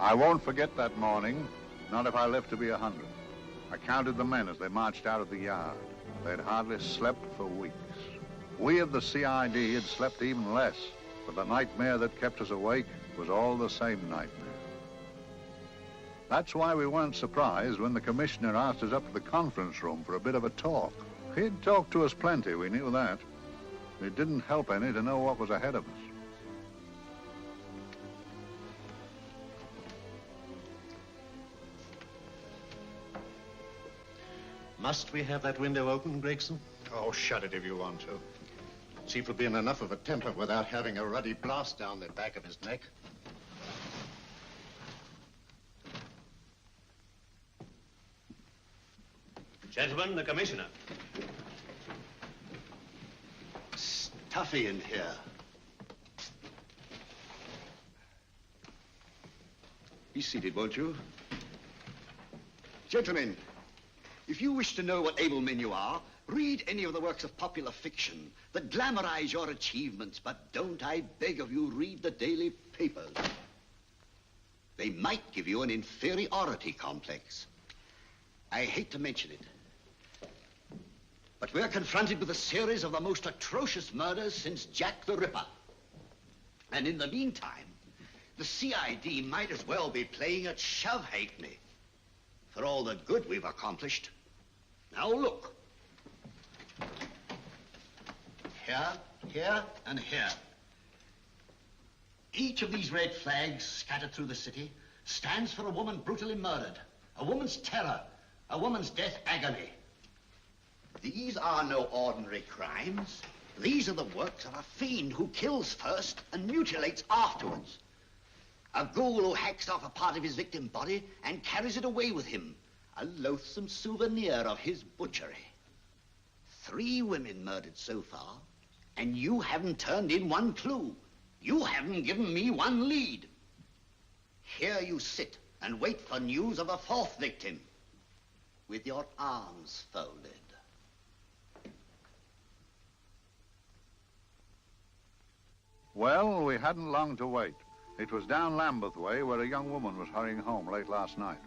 I won't forget that morning, not if I live to be 100. I counted the men as they marched out of the yard. They'd hardly slept for weeks. We of the CID had slept even less, but the nightmare that kept us awake was all the same nightmare. That's why we weren't surprised when the commissioner asked us up to the conference room for a bit of a talk. He'd talked to us plenty, we knew that. It didn't help any to know what was ahead of us. Must we have that window open, Gregson? Oh, shut it if you want to. Chief will be in enough of a temper without having a ruddy blast down the back of his neck. Gentlemen, the commissioner. Stuffy in here. Be seated, won't you? Gentlemen, if you wish to know what able men you are, read any of the works of popular fiction that glamorize your achievements, but don't, I beg of you, read the daily papers. They might give you an inferiority complex. I hate to mention it, but we're confronted with a series of the most atrocious murders since Jack the Ripper. And in the meantime, the CID might as well be playing at shove-halfpenny for all the good we've accomplished. Now look. Here, here, and here. Each of these red flags scattered through the city stands for a woman brutally murdered, a woman's terror, a woman's death agony. These are no ordinary crimes. These are the works of a fiend who kills first and mutilates afterwards. A ghoul who hacks off a part of his victim body and carries it away with him, a loathsome souvenir of his butchery. 3 women murdered so far, and you haven't turned in one clue. You haven't given me one lead. Here you sit and wait for news of a 4th victim, with your arms folded. Well, we hadn't long to wait. It was down Lambeth Way where a young woman was hurrying home late last night.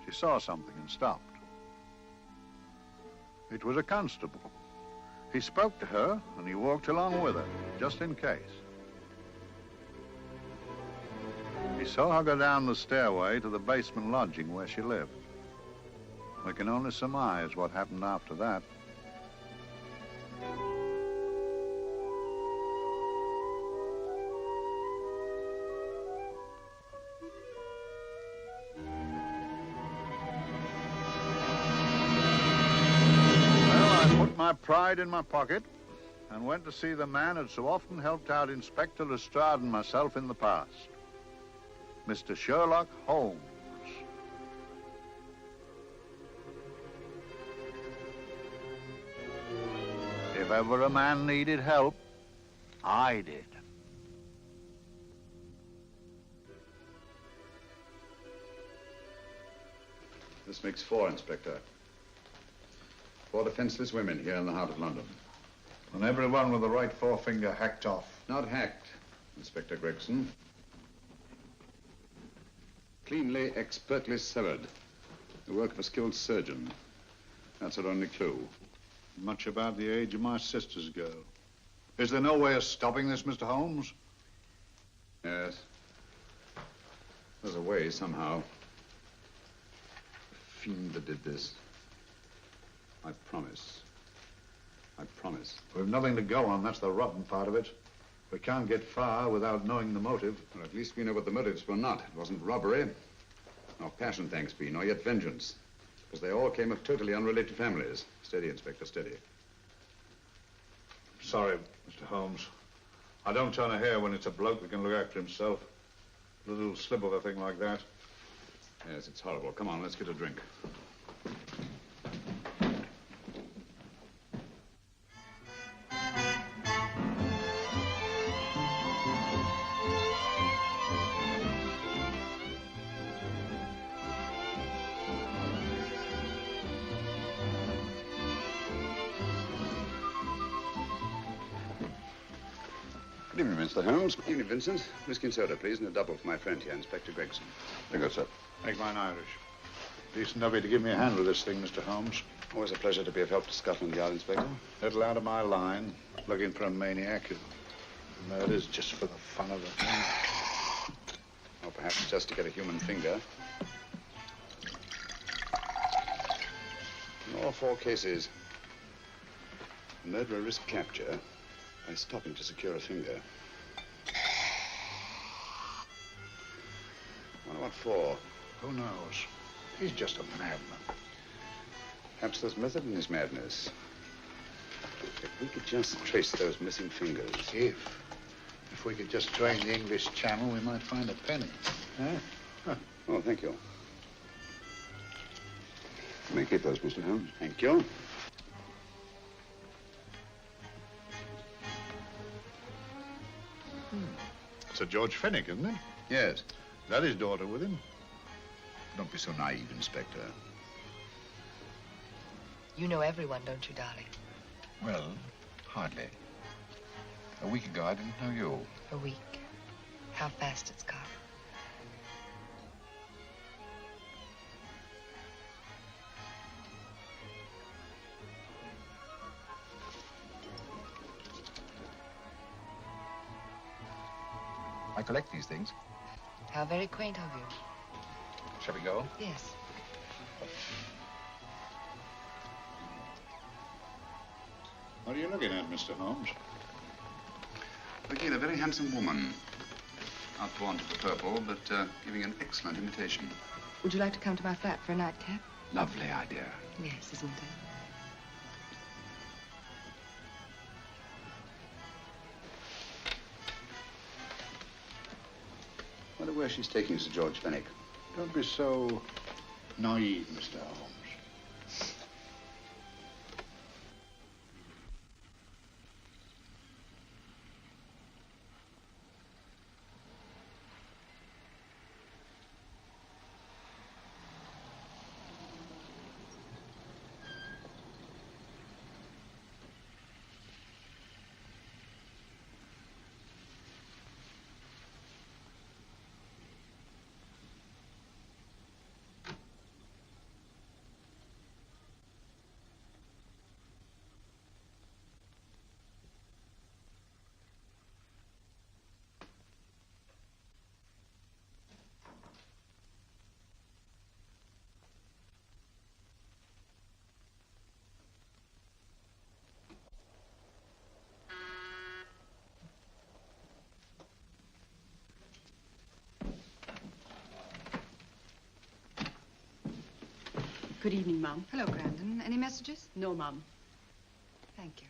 She saw something and stopped. It was a constable. He spoke to her and he walked along with her, just in case. He saw her go down the stairway to the basement lodging where she lived. We can only surmise what happened after that. My pride in my pocket and went to see the man who'd so often helped out Inspector Lestrade and myself in the past, Mr. Sherlock Holmes. If ever a man needed help, I did. This makes 4, Inspector. 4 defenseless women here in the heart of London. And everyone with the right forefinger hacked off. Not hacked, Inspector Gregson. Cleanly, expertly severed. The work of a skilled surgeon. That's our only clue. Much about the age of my sister's girl. Is there no way of stopping this, Mr. Holmes? Yes. There's a way, somehow. The fiend that did this. I promise. I promise. We've nothing to go on. That's the rotten part of it. We can't get far without knowing the motive. Well, at least we know what the motives were not. It wasn't robbery, nor passion, thanks be, nor yet vengeance. Because they all came of totally unrelated families. Steady, Inspector, steady. Sorry, Mr. Holmes. I don't turn a hair when it's a bloke that can look after himself. A little slip of a thing like that. Yes, it's horrible. Come on, let's get a drink. Good evening, Mr. Holmes. Good evening, Vincent. Whiskey and soda, please, and a double for my friend here, Inspector Gregson. Very good, sir. Make mine Irish. Decent of you to give me a hand with this thing, Mr. Holmes. Always a pleasure to be of help to Scotland Yard, Inspector. Little out of my line, looking for a maniac who murders just for the fun of the thing. Or perhaps just to get a human finger. In all 4 cases, the murderer risked capture by stopping to secure a finger. Wonder what for? Who knows? He's just a madman. Perhaps there's method in his madness. If we could just trace those missing fingers. If we could just drain the English Channel, we might find a penny. Huh? Oh, thank you. You may keep those, Mr. Holmes. Thank you. Sir George Fenwick, isn't it? Yes. Is that his daughter with him? Don't be so naive, Inspector. You know everyone, don't you, darling? Well, hardly. A week ago, I didn't know you. A week. How fast it's gone. I collect these things. How very quaint of you. Shall we go? Yes. What are you looking at, Mr. Holmes? Looking at a very handsome woman. Not born to the purple, but giving an excellent imitation. Would you like to come to my flat for a nightcap? Lovely idea. Yes, isn't it? Wonder where she's taking Sir George Fenwick. Don't be so naive, Mr. Holmes. Good evening, Mum. Hello, Grandon. Any messages? No, Mum. Thank you.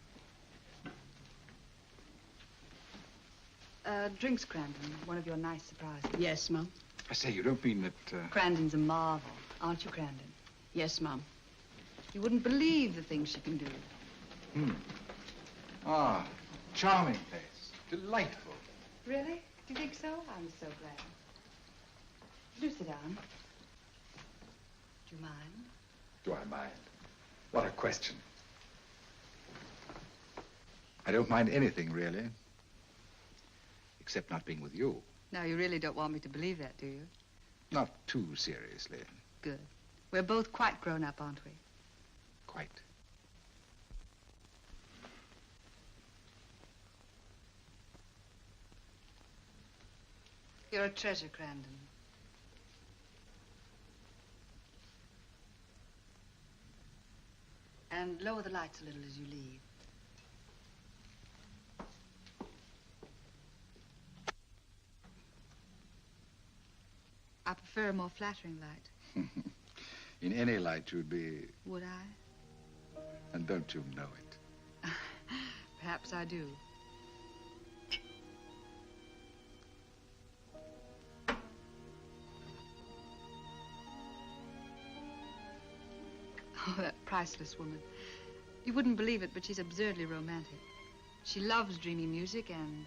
Drinks, Grandon. One of your nice surprises. Yes, Mum. I say, you don't mean that... Grandon's a marvel, aren't you, Grandon? Yes, Mum. You wouldn't believe the things she can do. Ah, charming place. Delightful. Really? Do you think so? I'm so glad. Do sit down. Do you mind? Do I mind? What a question. I don't mind anything, really. Except not being with you. Now, you really don't want me to believe that, do you? Not too seriously. Good. We're both quite grown up, aren't we? Quite. You're a treasure, Grandon. And lower the lights a little as you leave. I prefer a more flattering light. In any light, you'd be... Would I? And don't you know it? Perhaps I do. Oh, that priceless woman. You wouldn't believe it, but she's absurdly romantic. She loves dreamy music, and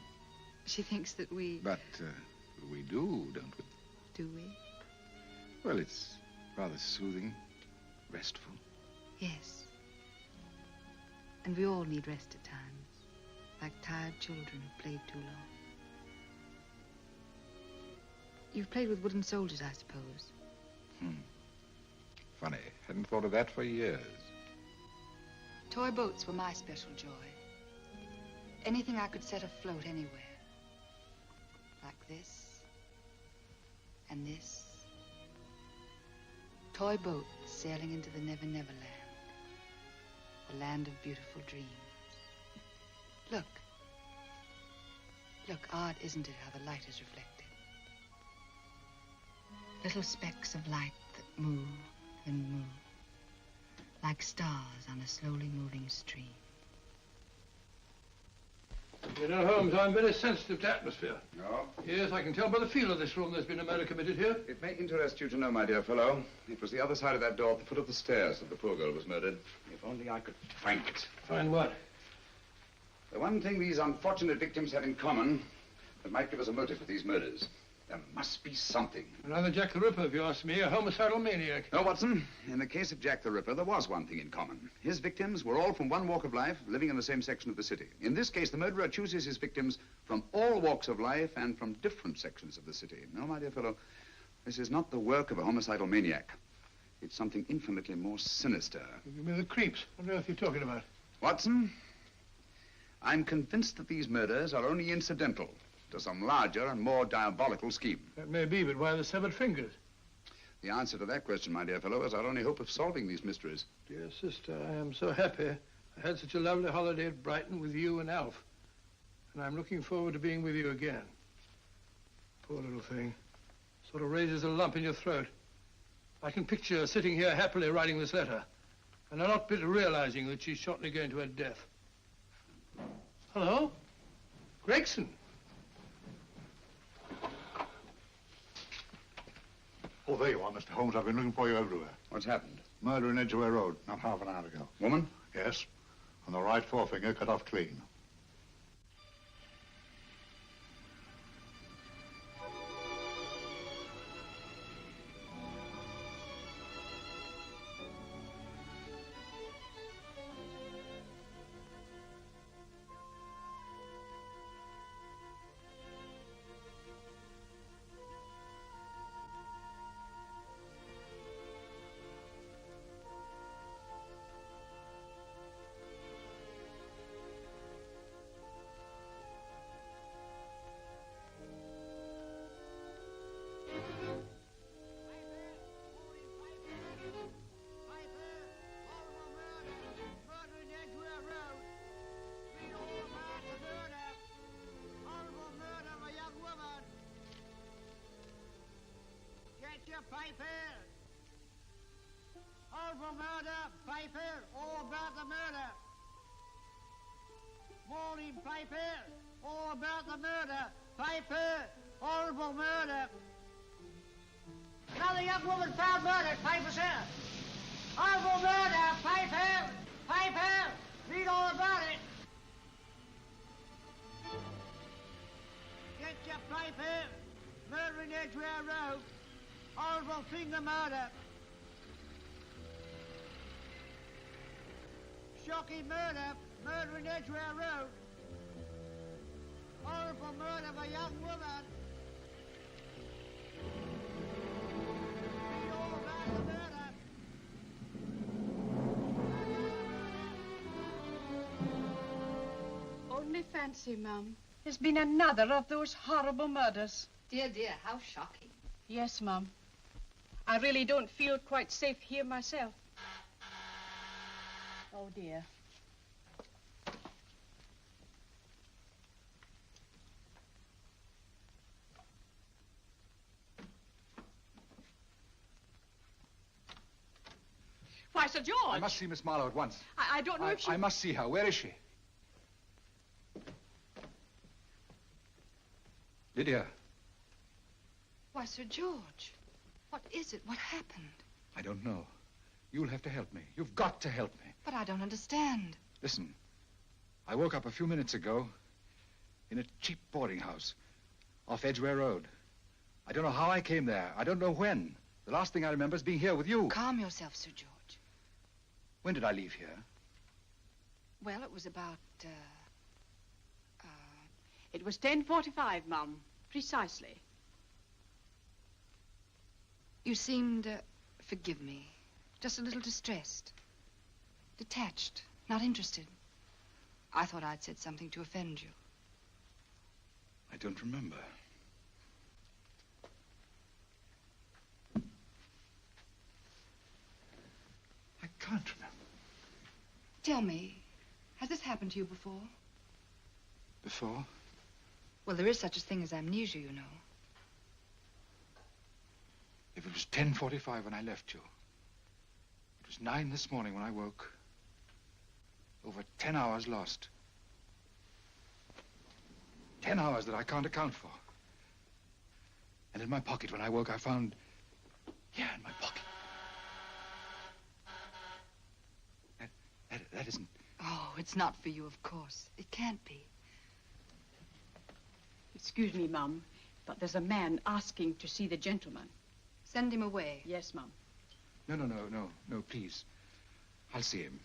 she thinks that we... But we do, don't we? Do we? Well, it's rather soothing, restful. Yes. And we all need rest at times, like tired children who played too long. You've played with wooden soldiers, I suppose. Funny. Hadn't thought of that for years. Toy boats were my special joy. Anything I could set afloat anywhere. Like this. And this. Toy boats sailing into the Never Never Land. The land of beautiful dreams. Look. Look, odd, isn't it, how the light is reflected? Little specks of light that move and move. Like stars on a slowly moving stream. You know, Holmes, I'm very sensitive to atmosphere. No? Yes, I can tell by the feel of this room there's been a murder committed here. It may interest you to know, my dear fellow, it was the other side of that door at the foot of the stairs that the poor girl was murdered. If only I could find it. Find what? The one thing these unfortunate victims have in common that might give us a motive for these murders. There must be something. Another Jack the Ripper, if you ask me, a homicidal maniac. No, Watson. In the case of Jack the Ripper, there was one thing in common. His victims were all from one walk of life, living in the same section of the city. In this case, the murderer chooses his victims from all walks of life and from different sections of the city. No, my dear fellow, this is not the work of a homicidal maniac. It's something infinitely more sinister. Give me the creeps. What on earth are you talking about? Watson, I'm convinced that these murders are only incidental to some larger and more diabolical scheme. That may be, but why the severed fingers? The answer to that question, my dear fellow, is our only hope of solving these mysteries. Dear sister, I am so happy. I had such a lovely holiday at Brighton with you and Alf. And I'm looking forward to being with you again. Poor little thing. Sort of raises a lump in your throat. I can picture her sitting here happily writing this letter. And a lot bit realizing that she's shortly going to her death. Hello? Gregson. Oh, there you are, Mr. Holmes. I've been looking for you everywhere. What's happened? Murder in Edgware Road, not half an hour ago. Woman? Yes. And the right forefinger cut off clean. Piper! Horrible murder, Piper! All about the murder! Morning, Piper! All about the murder! Piper! Horrible murder! Another young woman found murdered, Piper, sir! Horrible murder, Piper! Piper! Read all about it! Get your Piper! Murder in Edgware Road! Horrible finger murder. Shocking murder. Murder in Edgware Road. Horrible murder of a young woman. Read all about the murder. Only fancy, Mum. There's been another of those horrible murders. Dear, dear, how shocking. Yes, Mum. I really don't feel quite safe here myself. Oh, dear. Why, Sir George! I must see Miss Marlowe at once. I don't know if she... I must see her. Where is she? Lydia. Why, Sir George, what is it? What happened? I don't know. You'll have to help me. You've got to help me. But I don't understand. Listen, I woke up a few minutes ago in a cheap boarding house off Edgware Road. I don't know how I came there. I don't know when. The last thing I remember is being here with you. Calm yourself, Sir George. When did I leave here? Well, it was about, It was 10:45, Mum. Precisely. You seemed, forgive me, just a little distressed. Detached, not interested. I thought I'd said something to offend you. I don't remember. I can't remember. Tell me, has this happened to you before? Before? Well, there is such a thing as amnesia, you know. If it was 10:45 when I left you, it was 9 this morning when I woke. Over 10 hours lost. 10 hours that I can't account for. And in my pocket when I woke, I found... Here in my pocket. That isn't... Oh, it's not for you, of course. It can't be. Excuse me, Mum, but there's a man asking to see the gentleman. Send him away. Yes, Mum. No, please. I'll see him.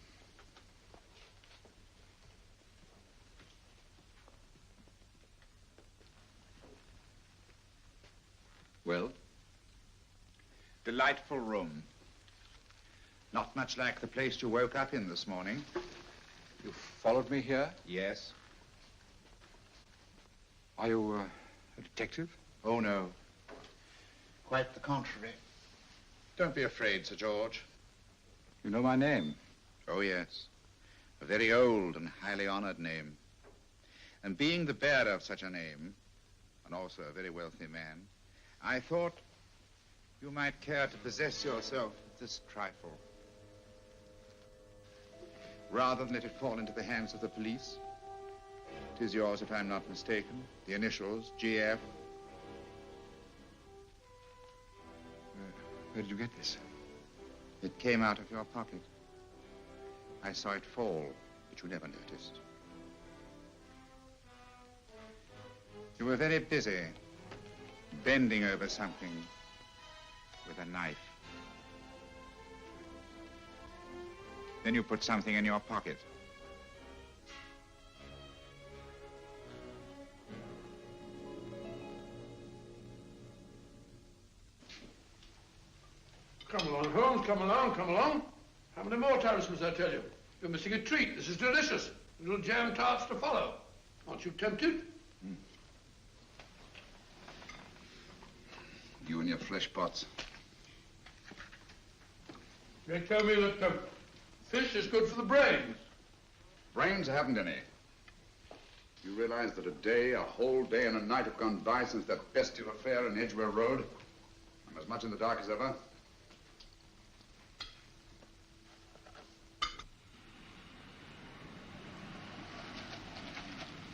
Well? Delightful room. Not much like the place you woke up in this morning. You followed me here? Yes. Are you a detective? Oh, no. Quite the contrary. Don't be afraid, Sir George. You know my name? Oh, yes. A very old and highly honored name. And being the bearer of such a name, and also a very wealthy man, I thought you might care to possess yourself of this trifle. Rather than let it fall into the hands of the police. It is yours, if I'm not mistaken. The initials, GF. Where did you get this? It came out of your pocket. I saw it fall, but you never noticed. You were very busy, bending over something with a knife. Then you put something in your pocket. Come along, Holmes, come along, come along. How many more times must I tell you? You're missing a treat. This is delicious. Little jam tarts to follow. Aren't you tempted? You and your flesh pots. They tell me that fish is good for the brains. Brains, I haven't any. You realize that a whole day and a night have gone by since that bestial affair in Edgware Road? I'm as much in the dark as ever.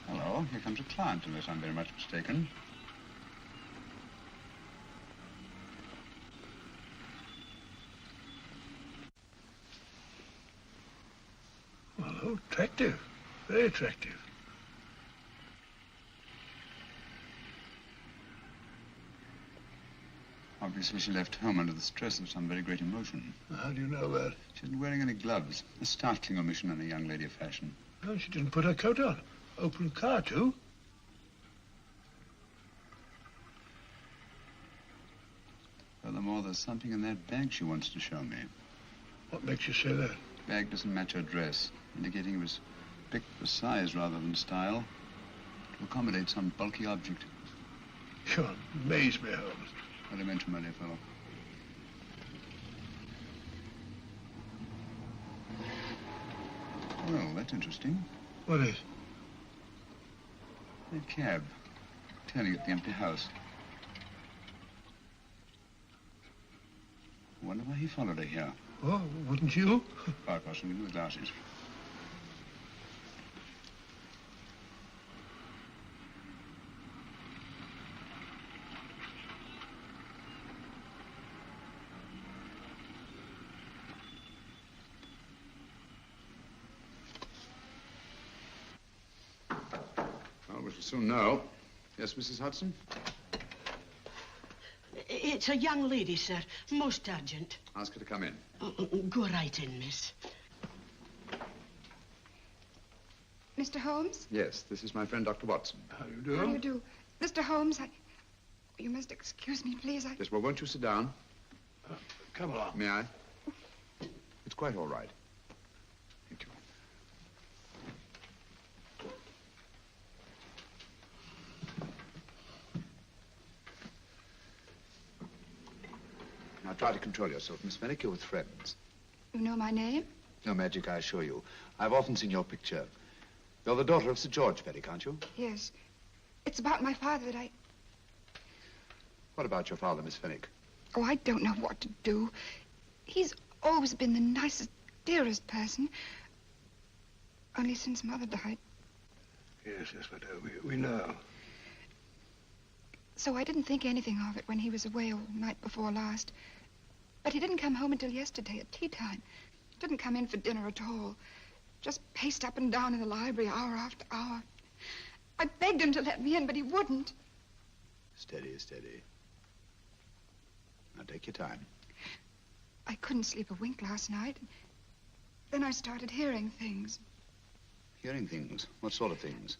Hello, here comes a client, unless I'm very much mistaken. Hello, attractive. Very attractive. Obviously, she left home under the stress of some very great emotion. How do you know that? She isn't wearing any gloves. A startling omission in a young lady of fashion. No, she didn't put her coat on. Open car, too. Furthermore, there's something in that bag she wants to show me. What makes you say that? The bag doesn't match her dress, indicating it was picked for size rather than style, to accommodate some bulky object. You amaze me, Holmes. What do you mention, my dear fellow? Well, that's interesting. What is? That cab, turning at the empty house. I wonder why he followed her here. Oh, wouldn't you? Quite possibly with the glasses. Well, we shall soon know. Yes, Mrs. Hudson? It's a young lady, sir. Most urgent. Ask her to come in. Go right in, miss. Mr. Holmes? Yes, this is my friend, Dr. Watson. How do you do? How do you do? Mr. Holmes, you must excuse me, please. Yes, well, won't you sit down? Come along. May I? It's quite all right. Thank you. Now try to control yourself, Miss Fenwick. You're with friends. You know my name? No magic, I assure you. I've often seen your picture. You're the daughter of Sir George Fenwick, aren't you? Yes. It's about my father that I... What about your father, Miss Fenwick? Oh, I don't know what to do. He's always been the nicest, dearest person. Only since Mother died. Yes, madame, we know. So I didn't think anything of it when he was away all night before last. But he didn't come home until yesterday at tea time. Didn't come in for dinner at all. Just paced up and down in the library hour after hour. I begged him to let me in, but he wouldn't. Steady, steady. Now take your time. I couldn't sleep a wink last night. Then I started hearing things. Hearing things? What sort of things?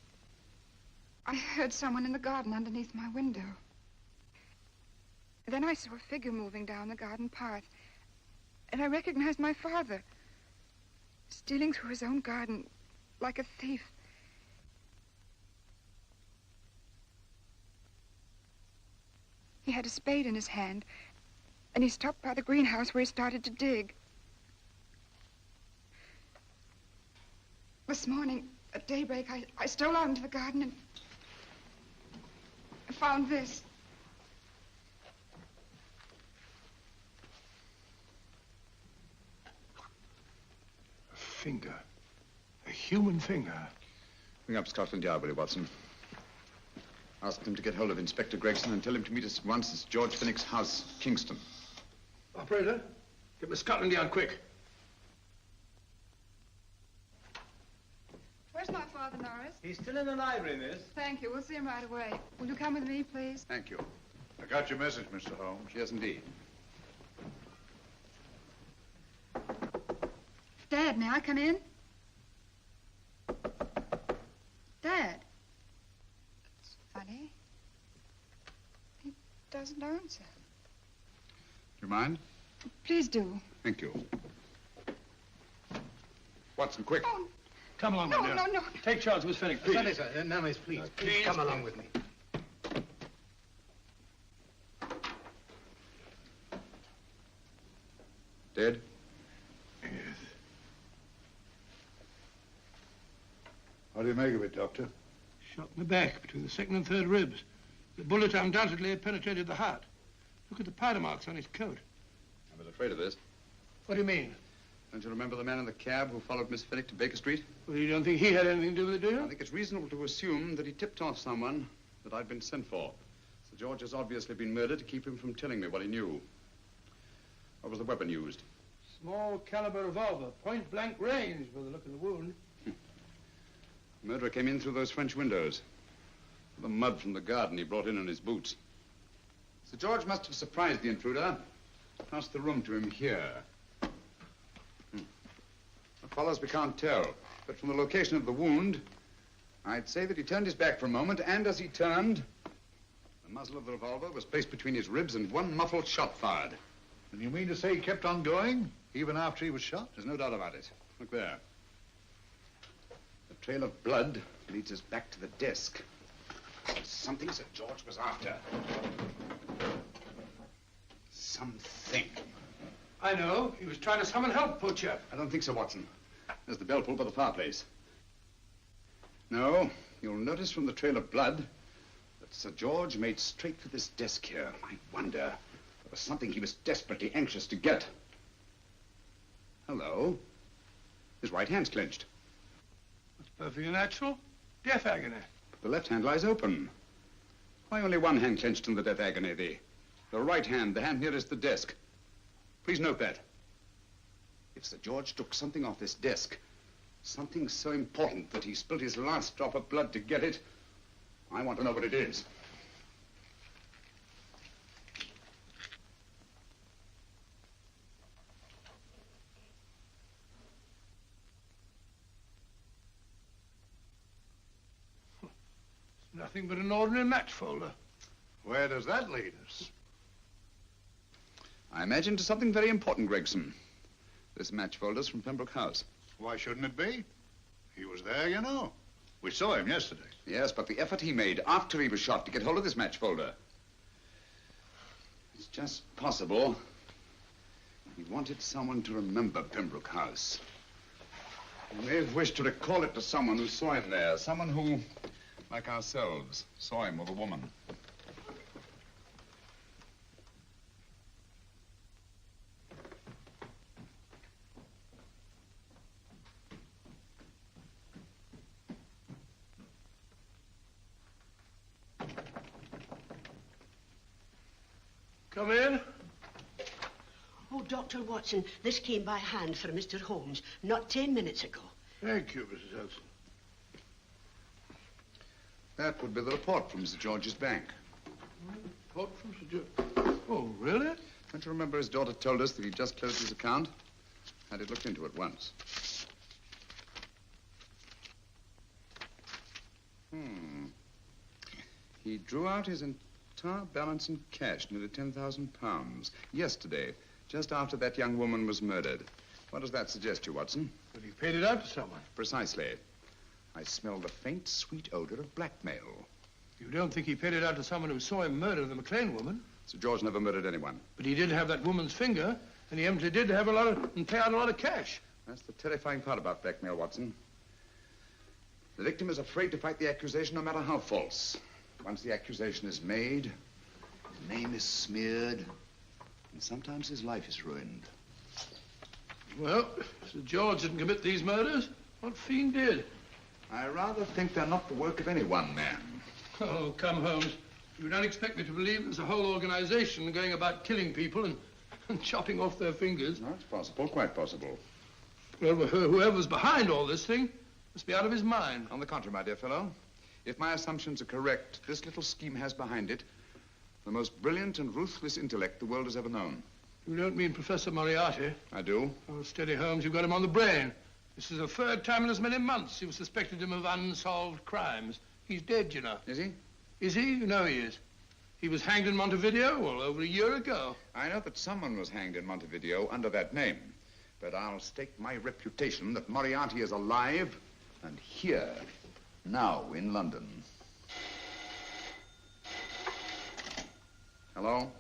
I heard someone in the garden underneath my window. Then I saw a figure moving down the garden path. And I recognized my father. Stealing through his own garden like a thief. He had a spade in his hand. And he stopped by the greenhouse where he started to dig. This morning, at daybreak, I stole out into the garden and found this. A finger. A human finger. Ring up Scotland Yard, will you, Watson? Ask them to get hold of Inspector Gregson and tell him to meet us at once at George Fenwick's house, Kingston. Operator, get me Scotland Yard quick. Where's my father, Norris? He's still in the library, miss. Thank you. We'll see him right away. Will you come with me, please? Thank you. I got your message, Mr. Holmes. Yes, indeed. Dad, may I come in? Dad. It's funny. He doesn't answer. Do you mind? Please do. Thank you. Watson, quick. Oh, Come along, no, my dear. no. Take charge, Miss Fenwick, please. Sorry, sir. No, miss, please. Please come along with me. Dead? Yes. What do you make of it, Doctor? Shot in the back, between the second and third ribs. The bullet undoubtedly had penetrated the heart. Look at the powder marks on his coat. I was afraid of this. What do you mean? Don't you remember the man in the cab who followed Miss Fenwick to Baker Street? Well, you don't think he had anything to do with it, do you? I think it's reasonable to assume that he tipped off someone that I'd been sent for. Sir George has obviously been murdered to keep him from telling me what he knew. What was the weapon used? Small caliber revolver, point blank range by the look of the wound. The murderer came in through those French windows. The mud from the garden he brought in on his boots. Sir George must have surprised the intruder. Passed the room to him here. What follows, we can't tell. But from the location of the wound, I'd say that he turned his back for a moment, and as he turned, the muzzle of the revolver was placed between his ribs and one muffled shot fired. And you mean to say he kept on going, even after he was shot? There's no doubt about it. Look there. The trail of blood leads us back to the desk. Something Sir George was after. Something. I know. He was trying to summon help, poor chap. I don't think so, Watson. There's the bell pull by the fireplace. No, you'll notice from the trail of blood that Sir George made straight for this desk here. I wonder, there was something he was desperately anxious to get. Hello. His right hand's clenched. That's perfectly natural. Death agony. But the left hand lies open. Why only one hand clenched in the death agony? The right hand, the hand nearest the desk. Please note that. If Sir George took something off this desk, something so important that he spilled his last drop of blood to get it, I want to know what it is. It's nothing but an ordinary match folder. Where does that lead us? I imagine to something very important, Gregson. This match folder's from Pembroke House. Why shouldn't it be? He was there, you know. We saw him yesterday. Yes, but the effort he made after he was shot to get hold of this match folder. It's just possible he wanted someone to remember Pembroke House. He may have wished to recall it to someone who saw him there. Someone who, like ourselves, saw him with a woman. Come in. Oh, Dr. Watson, this came by hand for Mr. Holmes not 10 minutes ago. Thank you, Mrs. Hudson. That would be the report from Sir George's bank. Report from Sir George? Oh, really? Don't you remember his daughter told us that he'd just closed his account? Had it looked into at once. He drew out his entire balance in cash, nearly £10,000, yesterday, just after that young woman was murdered. What does that suggest to you, Watson? That he paid it out to someone. Precisely. I smell the faint, sweet odor of blackmail. You don't think he paid it out to someone who saw him murder the McLean woman? Sir George never murdered anyone. But he did have that woman's finger, and he empty did have and pay out a lot of cash. That's the terrifying part about blackmail, Watson. The victim is afraid to fight the accusation, no matter how false. Once the accusation is made, his name is smeared, and sometimes his life is ruined. Well, Sir George didn't commit these murders. What fiend did? I rather think they're not the work of any one man. Oh, come, Holmes. You don't expect me to believe there's a whole organization going about killing people and chopping off their fingers? No, it's possible, quite possible. Well, whoever's behind all this thing must be out of his mind. On the contrary, my dear fellow, if my assumptions are correct, this little scheme has behind it the most brilliant and ruthless intellect the world has ever known. You don't mean Professor Moriarty? I do. Oh, steady, Holmes. You've got him on the brain. This is the third time in as many months you've suspected him of unsolved crimes. He's dead, you know. Is he? Is he? You know he is. He was hanged in Montevideo, well, over a year ago. I know that someone was hanged in Montevideo under that name. But I'll stake my reputation that Moriarty is alive and here, now in London. Hello?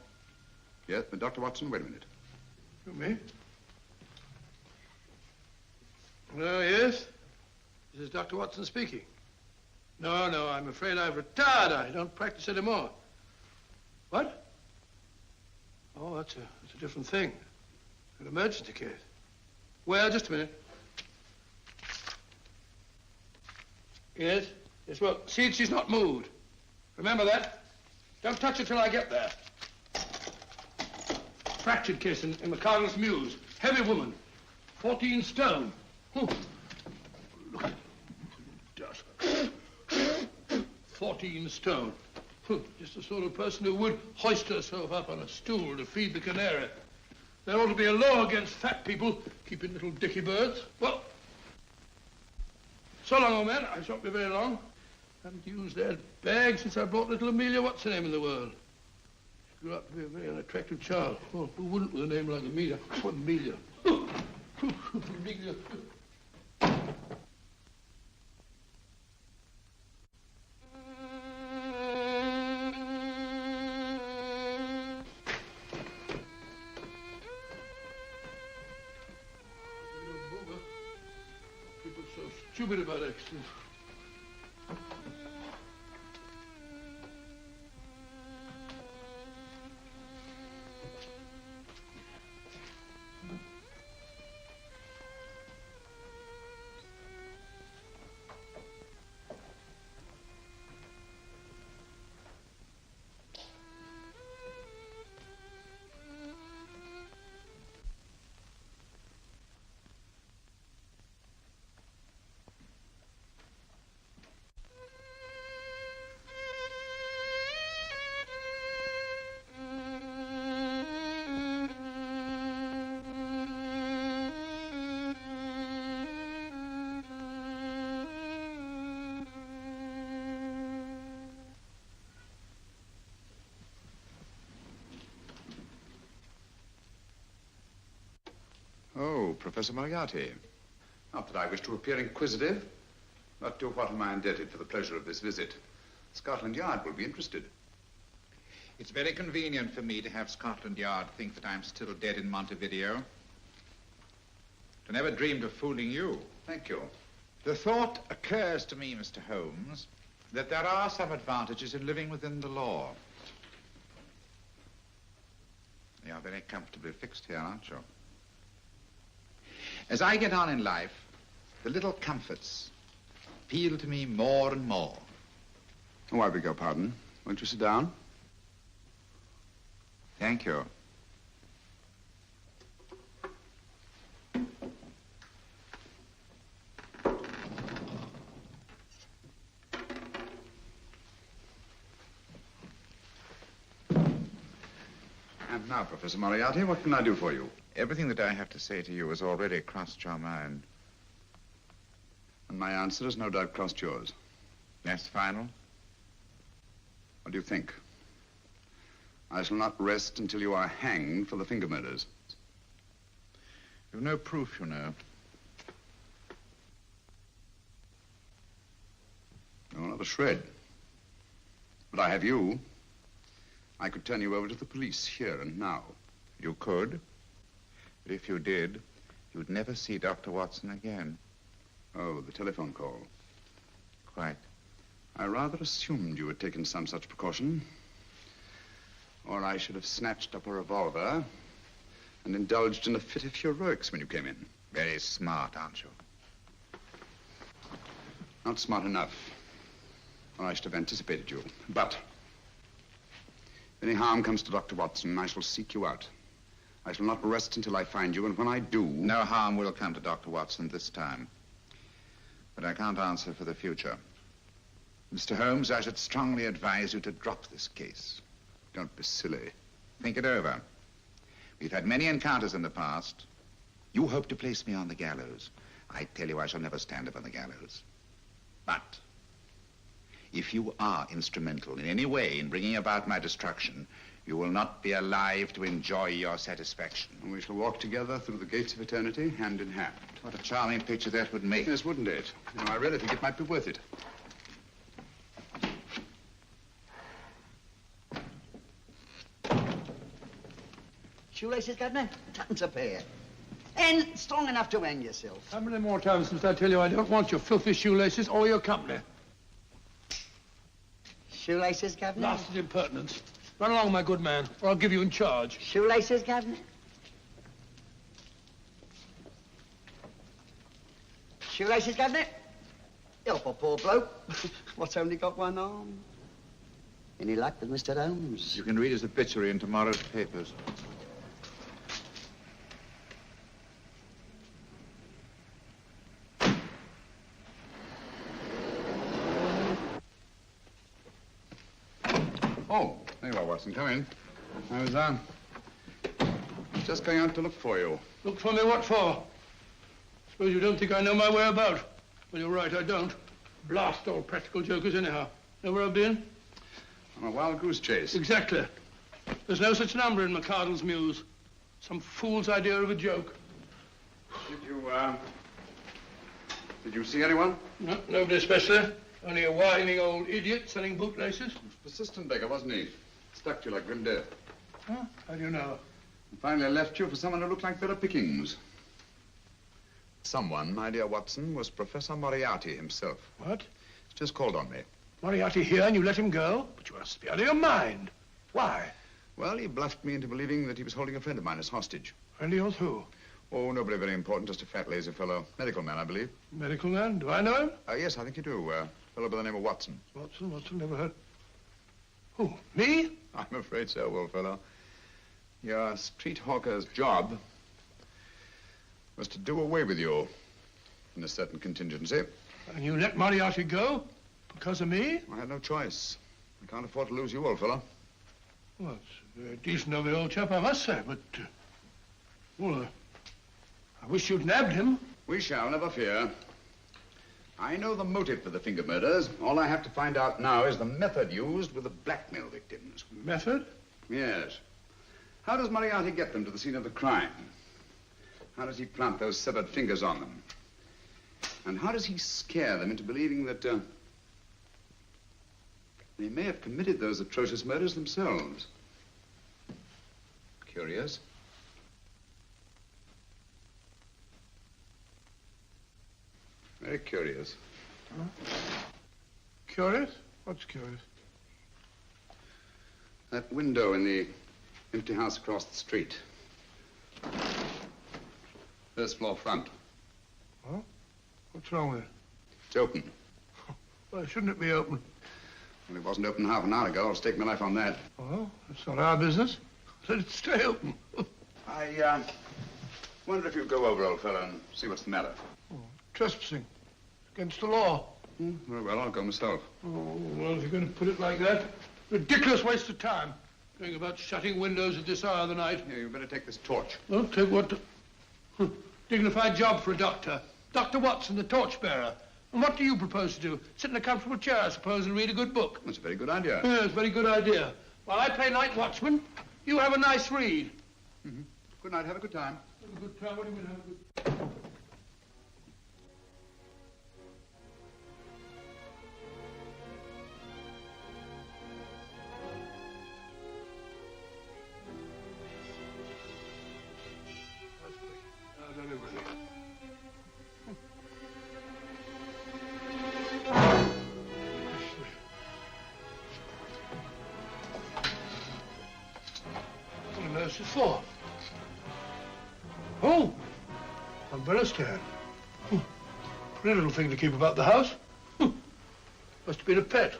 Yes, Dr. Watson, wait a minute. You me? Oh, yes? This is Dr. Watson speaking. No, I'm afraid I've retired. I don't practice anymore. What? Oh, that's a different thing. An emergency case. Well, just a minute. Yes? Yes, well, see, she's not moved. Remember that? Don't touch her till I get there. Fractured case in McCardle's Mews. Heavy woman. 14 stone. Oh. Look at dust. 14 stone. Just the sort of person who would hoist herself up on a stool to feed the canary. There ought to be a law against fat people keeping little dicky birds. Well, so long, old man. I shan't be very long. Haven't used that bag since I brought little Amelia. What's her name in the world? She grew up to be a very unattractive child. Well, who wouldn't with a name like Amelia? Amelia. Amelia. People so stupid about accidents. Oh, Professor Moriarty. Not that I wish to appear inquisitive, but to what am I indebted for the pleasure of this visit? Scotland Yard will be interested. It's very convenient for me to have Scotland Yard think that I'm still dead in Montevideo. I never dreamed of fooling you. Thank you. The thought occurs to me, Mr. Holmes, that there are some advantages in living within the law. You're very comfortably fixed here, aren't you? As I get on in life, the little comforts appeal to me more and more. Oh, I beg your pardon. Won't you sit down? Thank you. And now, Professor Moriarty, what can I do for you? Everything that I have to say to you has already crossed your mind. And my answer has no doubt crossed yours. That's final? What do you think? I shall not rest until you are hanged for the finger murders. You've no proof, you know. No, not a shred. But I have you. I could turn you over to the police here and now. You could. But if you did, you'd never see Dr. Watson again. Oh, the telephone call. Quite. I rather assumed you had taken some such precaution. Or I should have snatched up a revolver and indulged in a fit of heroics when you came in. Very smart, aren't you? Not smart enough. Or I should have anticipated you. But if any harm comes to Dr. Watson, I shall seek you out. I shall not rest until I find you, and when I do... No harm will come to Dr. Watson this time. But I can't answer for the future. Mr. Holmes, I should strongly advise you to drop this case. Don't be silly. Think it over. We've had many encounters in the past. You hope to place me on the gallows. I tell you I shall never stand upon the gallows. But if you are instrumental in any way in bringing about my destruction, you will not be alive to enjoy your satisfaction. And we shall walk together through the gates of eternity, hand in hand. What a charming picture that would make. Yes, wouldn't it? You know, I really think it might be worth it. Shoelaces, Governor? Tuppence a pair. And strong enough to hang yourself. How many more times must I tell you I don't want your filthy shoelaces or your company? Shoelaces, Governor? Blasted impertinence. Run along, my good man, or I'll give you in charge. Shoelaces, Governor? Shoelaces, Governor? Help a poor bloke. What's only got one arm? Any luck with Mr. Holmes? You can read his obituary in tomorrow's papers. Oh, there you are, Watson. Come in. I was, just going out to look for you. Look for me what for? Suppose you don't think I know my way about. Well, you're right, I don't. Blast all practical jokers anyhow. Know where I've been? On a wild goose chase. Exactly. There's no such number in McCardle's Muse. Some fool's idea of a joke. Did you see anyone? No, nobody especially. Only a whining old idiot selling bootlaces. Persistent beggar, wasn't he? Stuck to you like grim death. Huh? How do you know? And finally left you for someone who looked like better pickings. Someone, my dear Watson, was Professor Moriarty himself. What? He's just called on me. Moriarty here and you let him go? But you must be out of your mind. Why? Well, he bluffed me into believing that he was holding a friend of mine as hostage. Friend of yours who? Oh, nobody very important, just a fat, lazy fellow. Medical man, I believe. Medical man? Do I know him? Yes, I think you do. A fellow by the name of Watson. Watson, never heard. Who, me? I'm afraid so, old fellow. Your street hawker's job was to do away with you in a certain contingency. And you let Moriarty go? Because of me? I had no choice. I can't afford to lose you, old fellow. Well, it's very decent of the old chap, I must say, but... I wish you'd nabbed him. We shall, never fear. I know the motive for the finger murders. All I have to find out now is the method used with the blackmail victims. Method? Yes. How does Moriarty get them to the scene of the crime? How does he plant those severed fingers on them? And how does he scare them into believing that they may have committed those atrocious murders themselves? Curious. Very curious. Huh? Curious? What's curious? That window in the empty house across the street. First floor front. Huh? What's wrong with it? It's open. Why shouldn't it be open? Well, it wasn't open half an hour ago. I'll stake my life on that. Well, it's not our business. Let it stay open. I wonder if you'd go over, old fellow, and see what's the matter. Oh, trespassing. Against the law. Very well, I'll go myself. Oh, well, if you're going to put it like that, ridiculous waste of time. Going about shutting windows at this hour of the night. Here, you better take this torch. Well, take what? Dignified job for a doctor. Dr. Watson, the torchbearer. And what do you propose to do? Sit in a comfortable chair, I suppose, and read a good book? That's a very good idea. Yes, a very good idea. While I play night watchman, you have a nice read. Mm-hmm. Good night. Have a good time. Have a good time? What do you mean, have a good time? What is for? Oh, umbrella stand. Pretty little thing to keep about the house. Must have been a pet.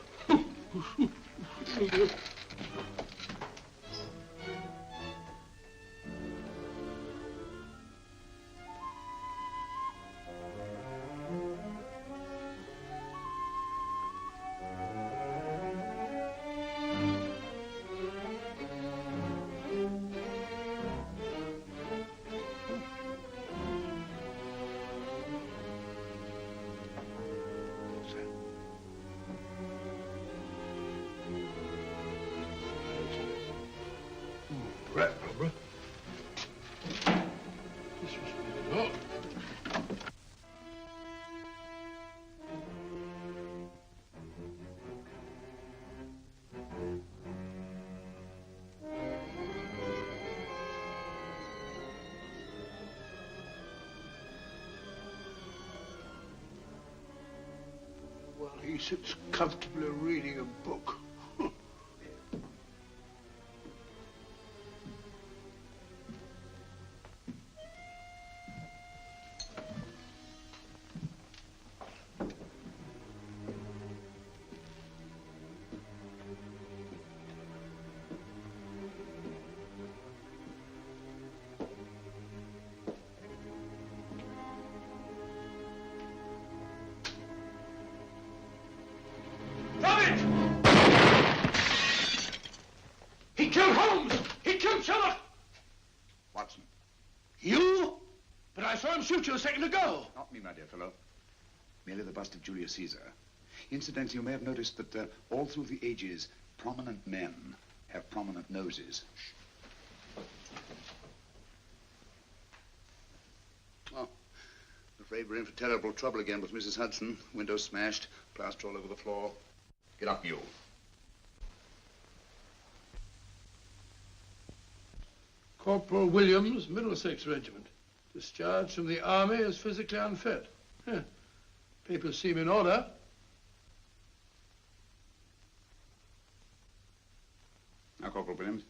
He sits comfortably reading a book. He killed Holmes! He killed Sherlock! Watson. You? But I saw him shoot you a second ago. Not me, my dear fellow. Merely the bust of Julius Caesar. Incidentally, you may have noticed that all through the ages, prominent men have prominent noses. Oh, I'm afraid we're in for terrible trouble again with Mrs. Hudson. Windows smashed, plaster all over the floor. Get up, you. Corporal Williams, Middlesex Regiment. Discharged from the army as physically unfit. Yeah. Papers seem in order. Now, Corporal Williams,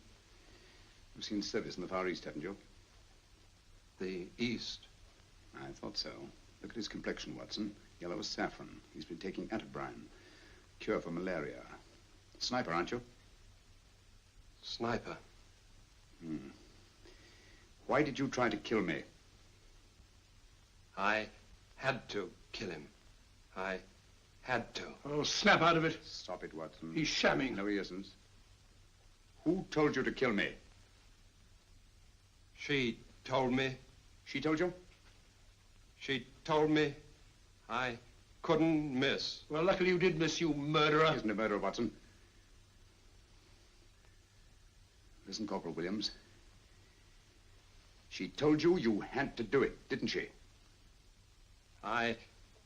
you've seen service in the Far East, haven't you? The East? I thought so. Look at his complexion, Watson. Yellow as saffron. He's been taking atabrine. Cure for malaria. Sniper, aren't you? Sniper? Hmm. Why did you try to kill me? I had to kill him. I had to. Oh, snap out of it. Stop it, Watson. He's shamming. No, he isn't. Who told you to kill me? She told me. She told you? She told me I couldn't miss. Well, luckily you did miss, you murderer. He isn't a murderer, Watson. Listen, Corporal Williams. She told you you had to do it, didn't she? I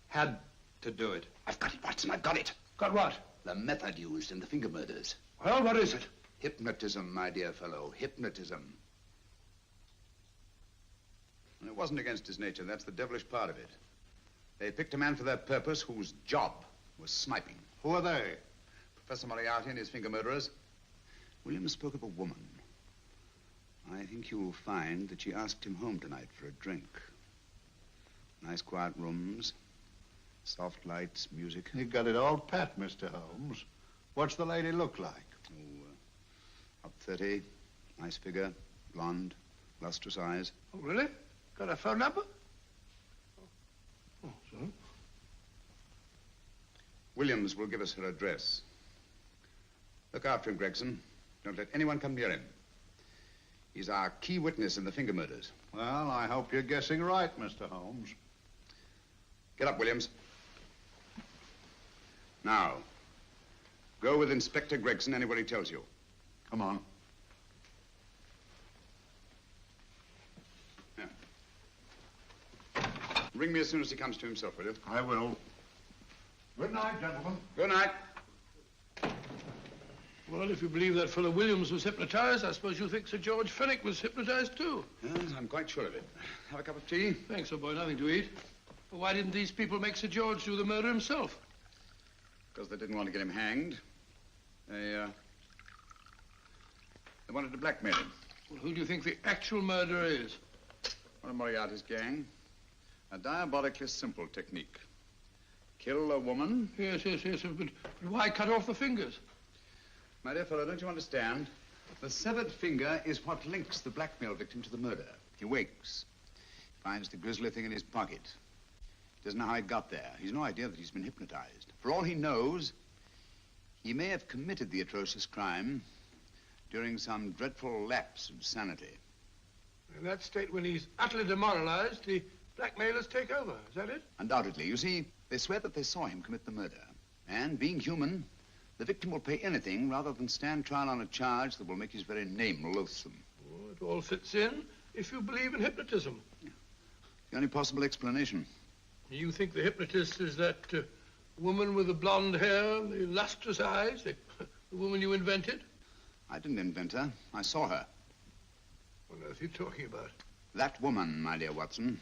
had to do it. I've got it, Watson, I've got it. Got what? The method used in the finger murders. Well, what is it? Hypnotism, my dear fellow, hypnotism. And it wasn't against his nature, that's the devilish part of it. They picked a man for their purpose whose job was sniping. Who are they? Professor Moriarty and his finger murderers. Williams spoke of a woman. I think you'll find that she asked him home tonight for a drink. Nice quiet rooms, soft lights, music. You got it all pat, Mr. Holmes. What's the lady look like? Oh, up 30, nice figure, blonde, lustrous eyes. Oh, really? Got a phone number? Oh, so? Williams will give us her address. Look after him, Gregson. Don't let anyone come near him. He's our key witness in the finger murders. Well, I hope you're guessing right, Mr. Holmes. Get up, Williams. Now, go with Inspector Gregson anywhere he tells you. Come on. Yeah. Ring me as soon as he comes to himself, will you? I will. Good night, gentlemen. Good night. Well, if you believe that fellow Williams was hypnotized, I suppose you think Sir George Fenwick was hypnotized too. Yes, I'm quite sure of it. Have a cup of tea? Thanks, old boy. Nothing to eat. But why didn't these people make Sir George do the murder himself? Because they didn't want to get him hanged. They wanted to blackmail him. Well, who do you think the actual murderer is? One of Moriarty's gang. A diabolically simple technique. Kill a woman. Yes. But why cut off the fingers? My dear fellow, don't you understand? The severed finger is what links the blackmail victim to the murder. He wakes, finds the grisly thing in his pocket. Doesn't know how it got there. He's no idea that he's been hypnotized. For all he knows, he may have committed the atrocious crime during some dreadful lapse of sanity. In that state, when he's utterly demoralized, the blackmailers take over. Is that it? Undoubtedly. You see, they swear that they saw him commit the murder. And being human, the victim will pay anything rather than stand trial on a charge that will make his very name loathsome. Oh, it all fits in if you believe in hypnotism. Yeah. The only possible explanation. You think the hypnotist is that woman with the blonde hair, the lustrous eyes, the woman you invented? I didn't invent her. I saw her. What on earth are you talking about? That woman, my dear Watson,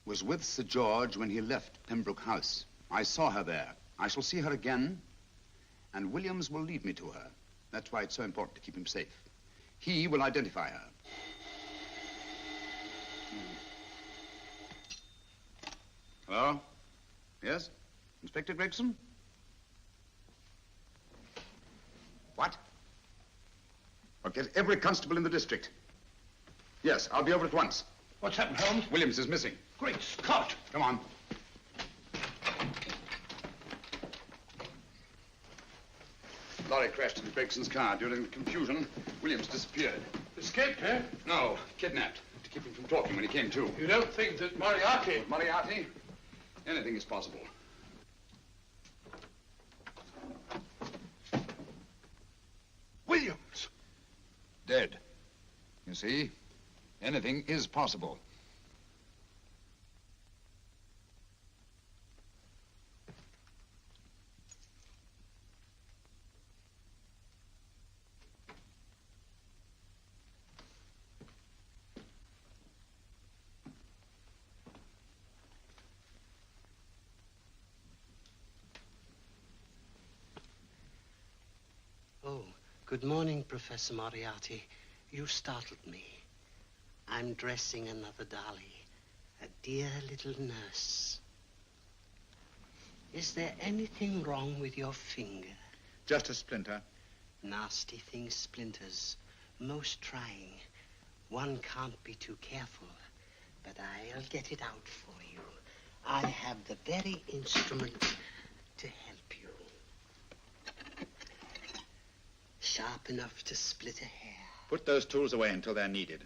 was with Sir George when he left Pembroke House. I saw her there. I shall see her again, and Williams will lead me to her. That's why it's so important to keep him safe. He will identify her. Hello? Yes? Inspector Gregson? What? I'll get every constable in the district. Yes, I'll be over at once. What's happened, Holmes? Williams is missing. Great Scott! Come on. Lorry crashed into Gregson's car. During the confusion, Williams disappeared. Escaped, eh? No, kidnapped. To keep him from talking when he came to. You don't think that Moriarty... With Moriarty? Anything is possible. Williams! Dead. You see? Anything is possible. Oh, good morning, Professor Moriarty. You startled me. I'm dressing another dolly, a dear little nurse. Is there anything wrong with your finger? Just a splinter. Nasty thing, splinters. Most trying. One can't be too careful, but I'll get it out for you. I have the very instrument to help you. Sharp enough to split a hair. Put those tools away until they're needed.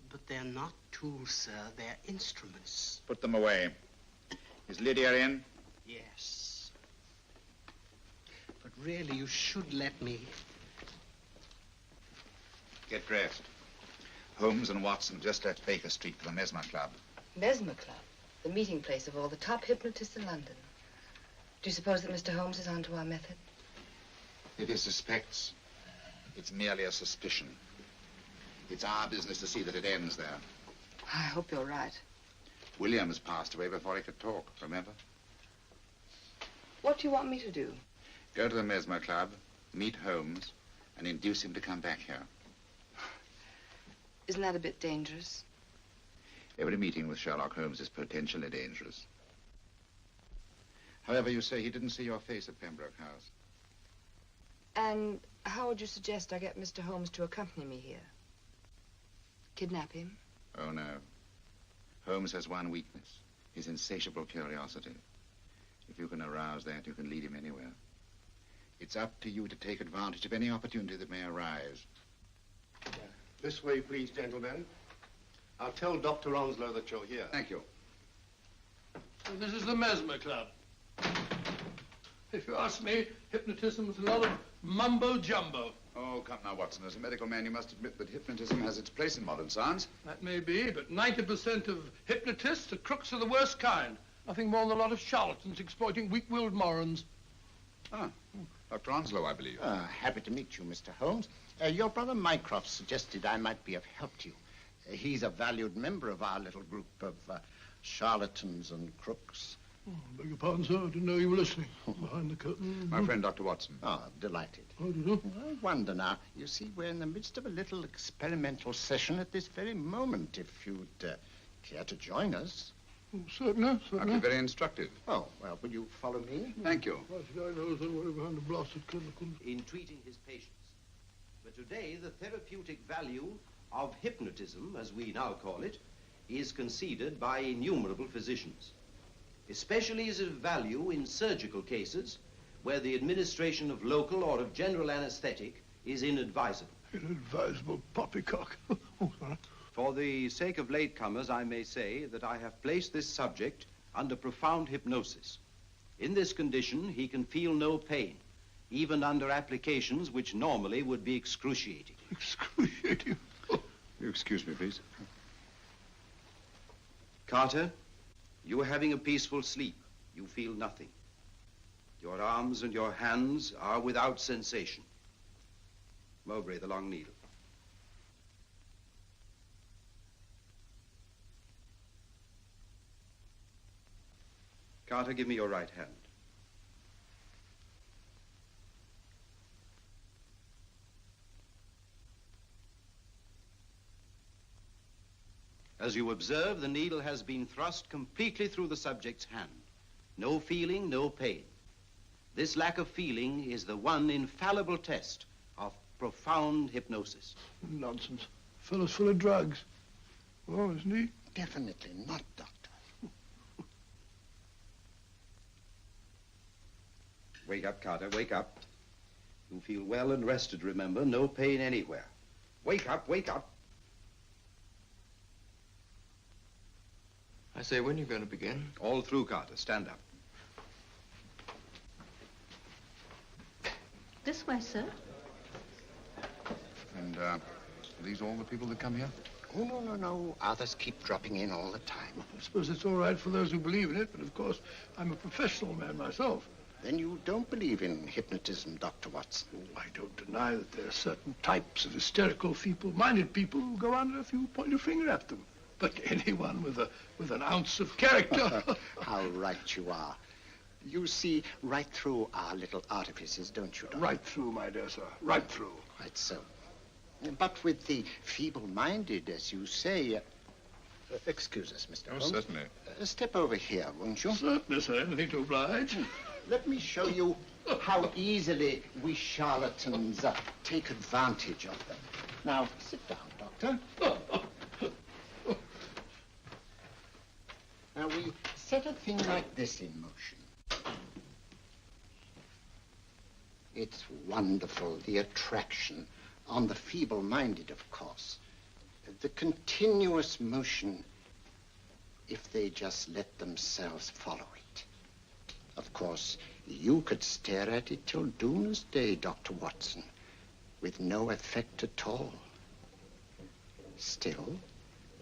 But they're not tools, sir. They're instruments. Put them away. Is Lydia in? Yes. But really, you should let me. Get dressed. Holmes and Watson just left Baker Street for the Mesmer Club. Mesmer Club? The meeting place of all the top hypnotists in London. Do you suppose that Mr. Holmes is onto our method? If he suspects, it's merely a suspicion. It's our business to see that it ends there. I hope you're right. Williams passed away before he could talk, remember? What do you want me to do? Go to the Mesmer Club, meet Holmes, and induce him to come back here. Isn't that a bit dangerous? Every meeting with Sherlock Holmes is potentially dangerous. However, you say he didn't see your face at Pembroke House. And how would you suggest I get Mr. Holmes to accompany me here? Kidnap him? Oh, no. Holmes has one weakness, his insatiable curiosity. If you can arouse that, you can lead him anywhere. It's up to you to take advantage of any opportunity that may arise. This way, please, gentlemen. I'll tell Dr. Onslow that you're here. Thank you. So this is the Mesmer Club. If you ask me, hypnotism is a lot of mumbo-jumbo. Oh, come now, Watson. As a medical man, you must admit that hypnotism has its place in modern science. That may be, but 90% of hypnotists are crooks of the worst kind. Nothing more than a lot of charlatans exploiting weak-willed morons. Ah, Dr. Onslow, I believe. Happy to meet you, Mr. Holmes. Your brother Mycroft suggested I might be of help to you. He's a valued member of our little group of charlatans and crooks. Oh, beg your pardon, sir. I didn't know you were listening. Behind the curtain. My friend, Dr. Watson. Oh, delighted. How do you know? I wonder now. You see, we're in the midst of a little experimental session at this very moment. If you'd care to join us. Oh, certainly. That'd be very instructive. Oh, well, will you follow me? Thank you. In treating his patients. But today, the therapeutic value of hypnotism, as we now call it, is conceded by innumerable physicians. Especially is it of value in surgical cases where the administration of local or of general anesthetic is inadvisable. Inadvisable poppycock. Oh, sorry. For the sake of latecomers, I may say that I have placed this subject under profound hypnosis. In this condition, he can feel no pain, even under applications which normally would be excruciating. Excruciating? You excuse me, please. Carter, you are having a peaceful sleep. You feel nothing. Your arms and your hands are without sensation. Mowbray, the long needle. Carter, give me your right hand. As you observe, the needle has been thrust completely through the subject's hand. No feeling, no pain. This lack of feeling is the one infallible test of profound hypnosis. Nonsense. Fellow's full of drugs. Oh, isn't he? Definitely not, Doctor. Wake up, Carter, wake up. You feel well and rested, remember. No pain anywhere. Wake up, wake up. I say, when are you going to begin? All through, Carter. Stand up. This way, sir. And, are these all the people that come here? Oh, no. Others keep dropping in all the time. I suppose it's all right for those who believe in it, but of course, I'm a professional man myself. Then you don't believe in hypnotism, Dr. Watson? Oh, I don't deny that there are certain types of hysterical, feeble-minded people who go under if you point a finger at them. But anyone with an ounce of character... How right you are. You see right through our little artifices, don't you, Doctor? Right through, my dear sir. Right through. Quite so. But with the feeble-minded, as you say... excuse us, Mr. Holmes. Certainly. Step over here, won't you? Certainly, sir. Anything to oblige. Let me show you how easily we charlatans take advantage of them. Now, sit down, Doctor. Now, we set a thing like this in motion. It's wonderful, the attraction on the feeble-minded, of course. The continuous motion, if they just let themselves follow it. Of course, you could stare at it till doomsday, Dr. Watson, with no effect at all. Still,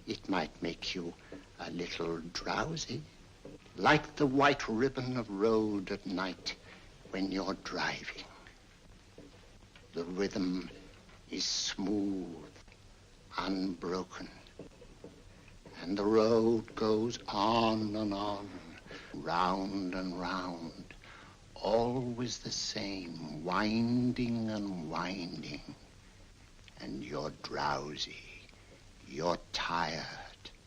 it might make you a little drowsy, like the white ribbon of road at night when you're driving. The rhythm is smooth, unbroken, and the road goes on and on, round and round, always the same, winding and winding. And you're drowsy, you're tired.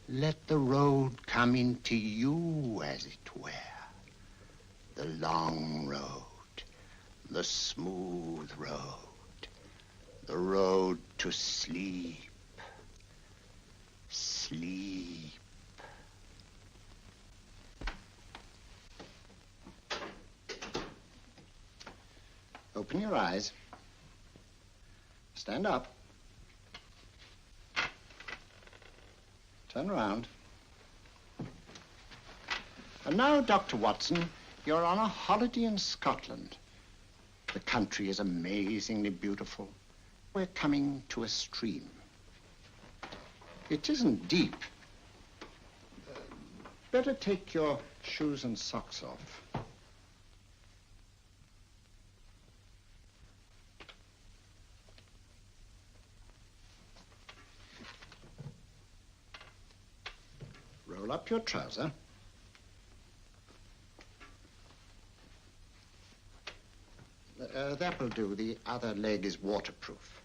Let the road come into you, as it were. The long road, the smooth road, the road to sleep. Sleep. Open your eyes. Stand up. Turn around. And now, Dr. Watson, you're on a holiday in Scotland. The country is amazingly beautiful. We're coming to a stream. It isn't deep. Better take your shoes and socks off. Roll up your trouser. That will do. The other leg is waterproof.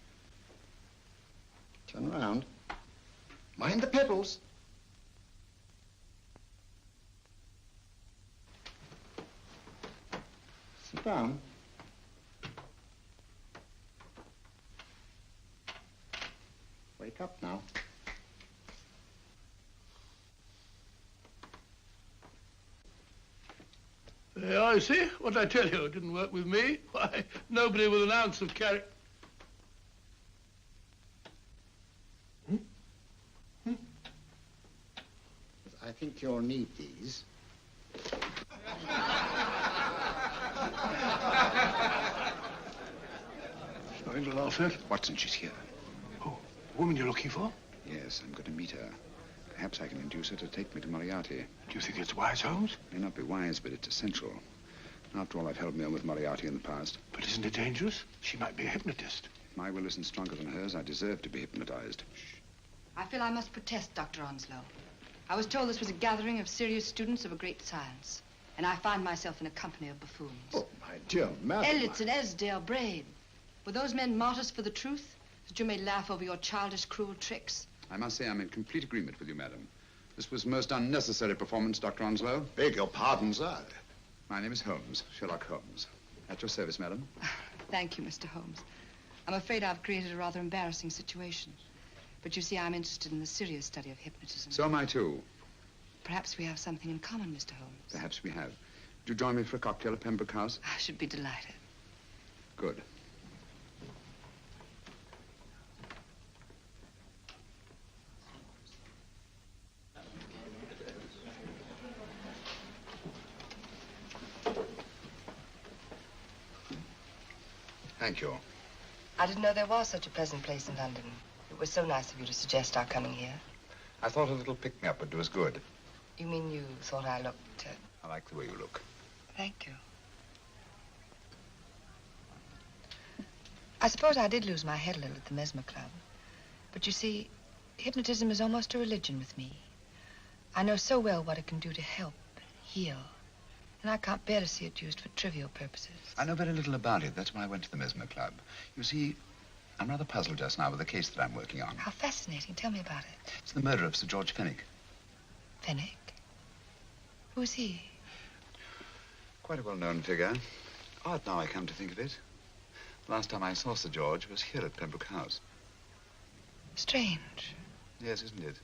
Turn around. Mind the pedals. Sit down. Wake up now. There, you see? What did I tell you? It didn't work with me. Why, nobody with an ounce of character. I think you'll need these. Nothing to laugh at. Watson, she's here. Oh, the woman you're looking for? Yes, I'm going to meet her. Perhaps I can induce her to take me to Moriarty. Do you think it's wise, Holmes? May not be wise, but it's essential. After all, I've held me on with Moriarty in the past. But isn't it dangerous? She might be a hypnotist. If my will isn't stronger than hers, I deserve to be hypnotized. I feel I must protest, Dr. Onslow. I was told this was a gathering of serious students of a great science, and I find myself in a company of buffoons. Oh, my dear madam. Elliots and Esdale Braid. Were those men martyrs for the truth, that you may laugh over your childish, cruel tricks? I must say I'm in complete agreement with you, madam. This was most unnecessary performance, Dr. Onslow. Beg your pardon, sir. My name is Holmes, Sherlock Holmes. At your service, madam. Thank you, Mr. Holmes. I'm afraid I've created a rather embarrassing situation. But you see, I'm interested in the serious study of hypnotism. So am I, too. Perhaps we have something in common, Mr. Holmes. Perhaps we have. Would you join me for a cocktail at Pembroke House? I should be delighted. Good. Thank you. I didn't know there was such a pleasant place in London. It was so nice of you to suggest our coming here. I thought a little pick-me-up would do us good. You mean you thought I looked... I like the way you look. Thank you. I suppose I did lose my head a little at the Mesmer Club. But you see, hypnotism is almost a religion with me. I know so well what it can do to help, heal. And I can't bear to see it used for trivial purposes. I know very little about it. That's why I went to the Mesmer Club. You see, I'm rather puzzled just now with the case that I'm working on. How fascinating. Tell me about it. It's the murder of Sir George Fenwick. Fenwick? Who's he? Quite a well-known figure. Odd now I come to think of it. Last time I saw Sir George was here at Pembroke House. Strange. Yes, isn't it?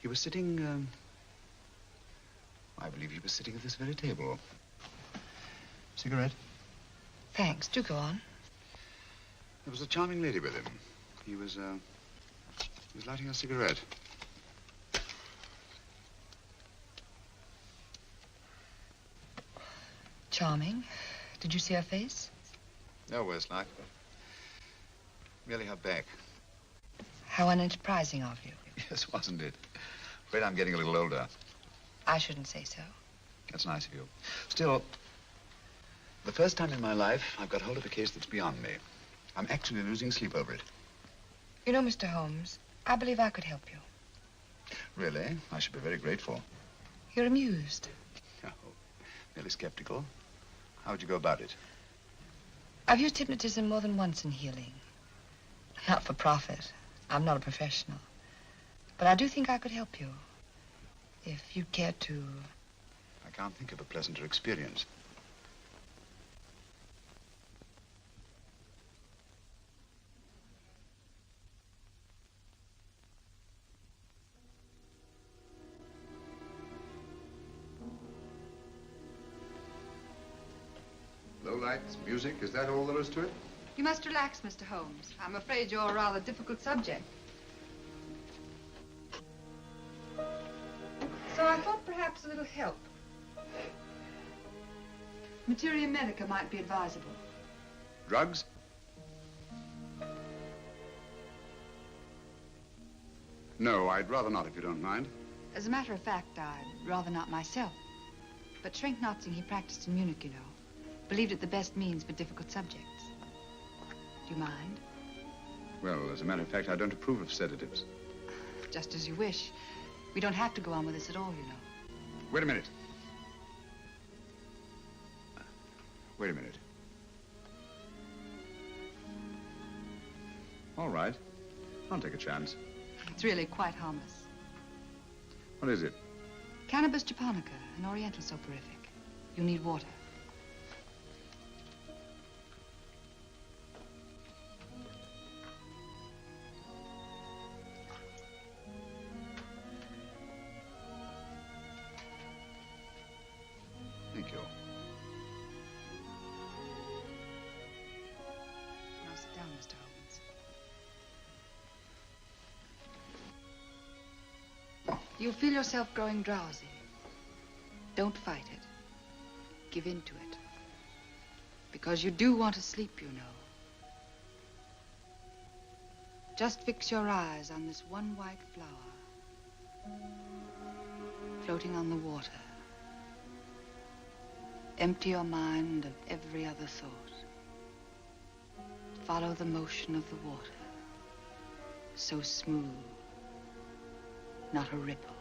He was sitting, I believe he was sitting at this very table. Cigarette? Thanks. Do go on. There was a charming lady with him. He was lighting a cigarette. Charming. Did you see her face? No worse like. Merely her back. How unenterprising of you. Yes, wasn't it? Afraid I'm getting a little older. I shouldn't say so. That's nice of you. Still, the first time in my life, I've got hold of a case that's beyond me. I'm actually losing sleep over it. You know, Mr. Holmes, I believe I could help you. Really? I should be very grateful. You're amused. Oh, merely skeptical. How would you go about it? I've used hypnotism more than once in healing. Not for profit. I'm not a professional. But I do think I could help you. If you'd care to... I can't think of a pleasanter experience. Low lights, music, is that all there is to it? You must relax, Mr. Holmes. I'm afraid you're a rather difficult subject. So I thought perhaps a little help. Materia medica might be advisable. Drugs? No, I'd rather not, if you don't mind. As a matter of fact, I'd rather not myself. But Schrenk-Notzing, he practiced in Munich, you know. Believed it the best means for difficult subjects. Do you mind? Well, as a matter of fact, I don't approve of sedatives. Just as you wish. We don't have to go on with this at all, you know. Wait a minute. Wait a minute. All right. I'll take a chance. It's really quite harmless. What is it? Cannabis japonica, an oriental soporific. You need water. Thank you. Now sit down, Mr. Holmes. You'll feel yourself growing drowsy. Don't fight it. Give in to it. Because you do want to sleep, you know. Just fix your eyes on this one white flower floating on the water. Empty your mind of every other thought. Follow the motion of the water. So smooth, not a ripple.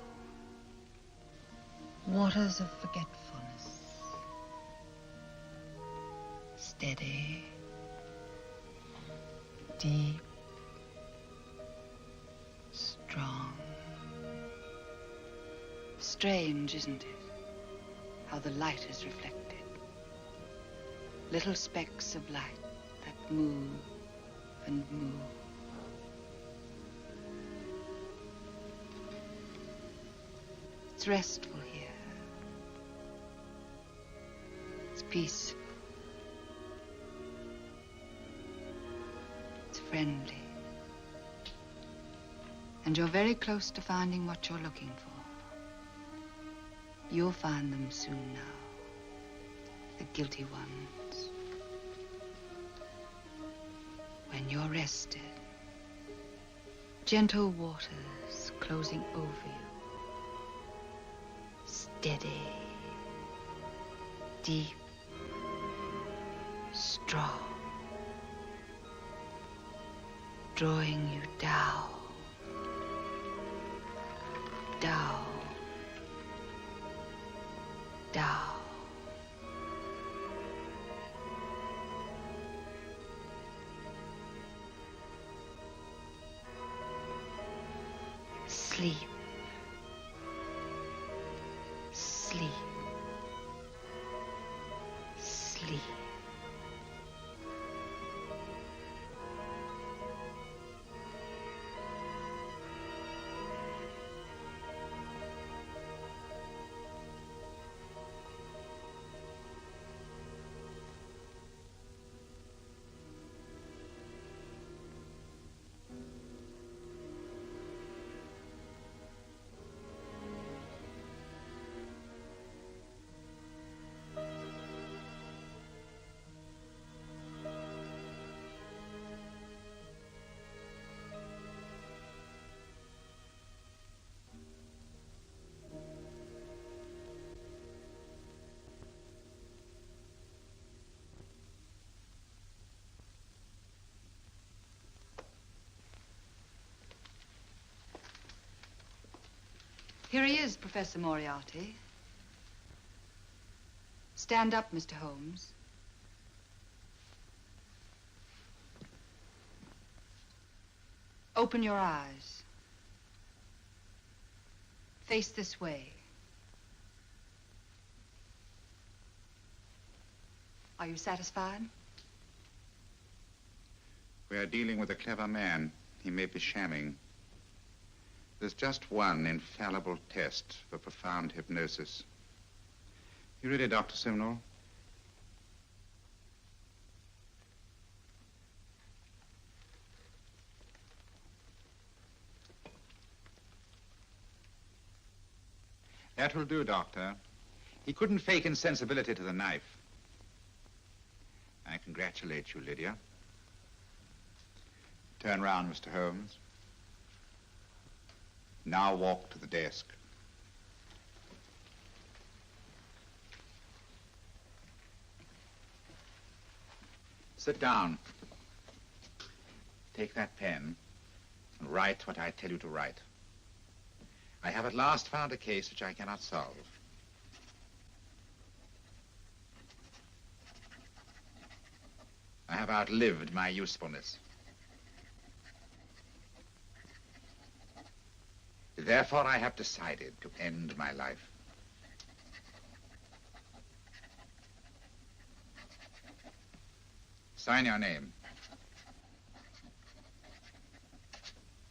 Waters of forgetfulness. Steady. Deep. Strong. Strange, isn't it? How the light is reflected. Little specks of light that move and move. It's restful here. It's peaceful. It's friendly. And you're very close to finding what you're looking for. You'll find them soon now. The guilty ones. When you're rested, gentle waters closing over you. Steady, deep, strong, drawing you down, down, down. Sleep. Sleep. Sleep. Here he is, Professor Moriarty. Stand up, Mr. Holmes. Open your eyes. Face this way. Are you satisfied? We are dealing with a clever man. He may be shamming. There's just one infallible test for profound hypnosis. You ready, Dr. Simnel? That will do, Doctor. He couldn't fake insensibility to the knife. I congratulate you, Lydia. Turn round, Mr. Holmes. Now walk to the desk. Sit down. Take that pen and write what I tell you to write. I have at last found a case which I cannot solve. I have outlived my usefulness. Therefore, I have decided to end my life. Sign your name.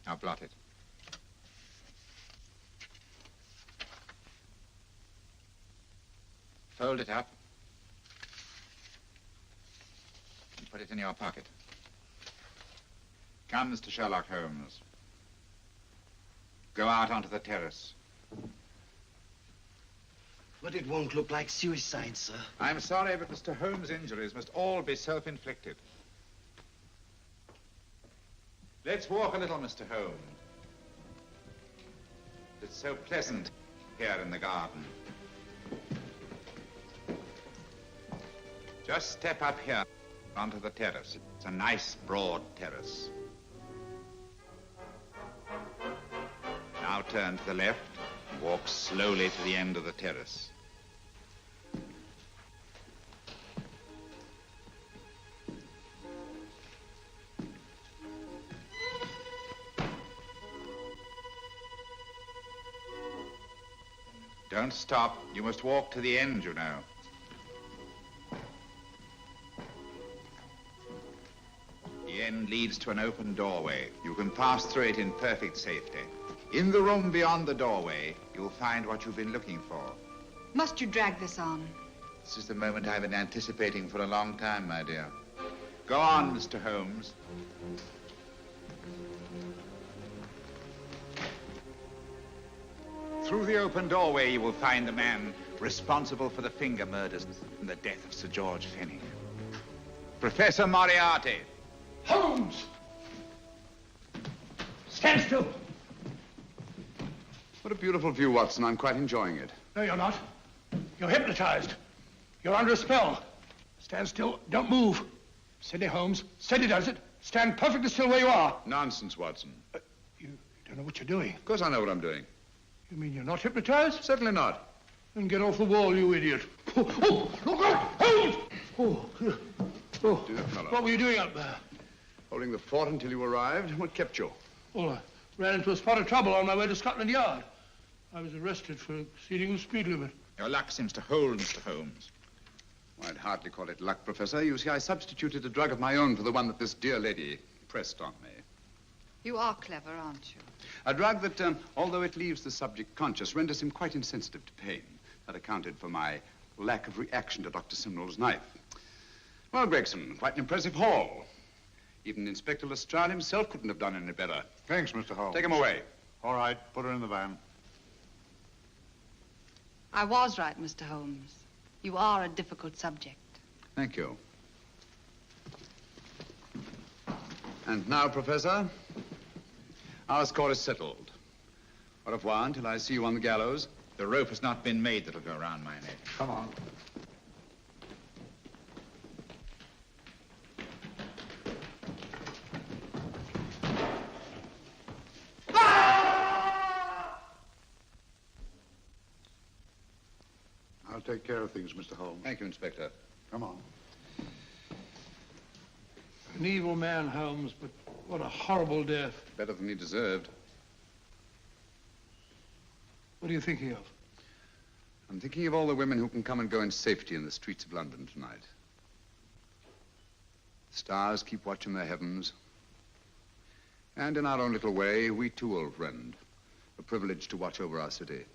Now blot it. Fold it up and put it in your pocket. Come, Mr. Sherlock Holmes. Go out onto the terrace. But it won't look like suicide, sir. I'm sorry, but Mr. Holmes' injuries must all be self-inflicted. Let's walk a little, Mr. Holmes. It's so pleasant here in the garden. Just step up here onto the terrace. It's a nice, broad terrace. Now turn to the left and walk slowly to the end of the terrace. Don't stop. You must walk to the end, you know. The end leads to an open doorway. You can pass through it in perfect safety. In the room beyond the doorway, you'll find what you've been looking for. Must you drag this on? This is the moment I've been anticipating for a long time, my dear. Go on, Mr. Holmes. Through the open doorway, you will find the man responsible for the finger murders and the death of Sir George Fenwick. Professor Moriarty. Holmes! Stand still. What a beautiful view, Watson. I'm quite enjoying it. No, you're not. You're hypnotized. You're under a spell. Stand still. Don't move. Steady, Holmes. Steady does it. Stand perfectly still where you are. Nonsense, Watson. You don't know what you're doing. Of course I know what I'm doing. You mean you're not hypnotized? Certainly not. Then get off the wall, you idiot. Oh, look out! Holmes! Oh, Dear fellow. What were you doing up there? Holding the fort until you arrived. What kept you? Well, I ran into a spot of trouble on my way to Scotland Yard. I was arrested for exceeding the speed limit. Your luck seems to hold, Mr. Holmes. Well, I'd hardly call it luck, Professor. You see, I substituted a drug of my own for the one that this dear lady pressed on me. You are clever, aren't you? A drug that, although it leaves the subject conscious, renders him quite insensitive to pain. That accounted for my lack of reaction to Dr. Simnel's knife. Well, Gregson, quite an impressive haul. Even Inspector Lestrade himself couldn't have done any better. Thanks, Mr. Holmes. Take him away. All right, put her in the van. I was right, Mr. Holmes. You are a difficult subject. Thank you. And now, Professor, our score is settled. Au revoir until I see you on the gallows. The rope has not been made that'll go around my neck. Come on. I'll take care of things, Mr. Holmes. Thank you, Inspector. Come on. An evil man, Holmes, but what a horrible death. Better than he deserved. What are you thinking of? I'm thinking of all the women who can come and go in safety in the streets of London tonight. The stars keep watching their heavens. And in our own little way, we too, old friend, are privileged to watch over our city.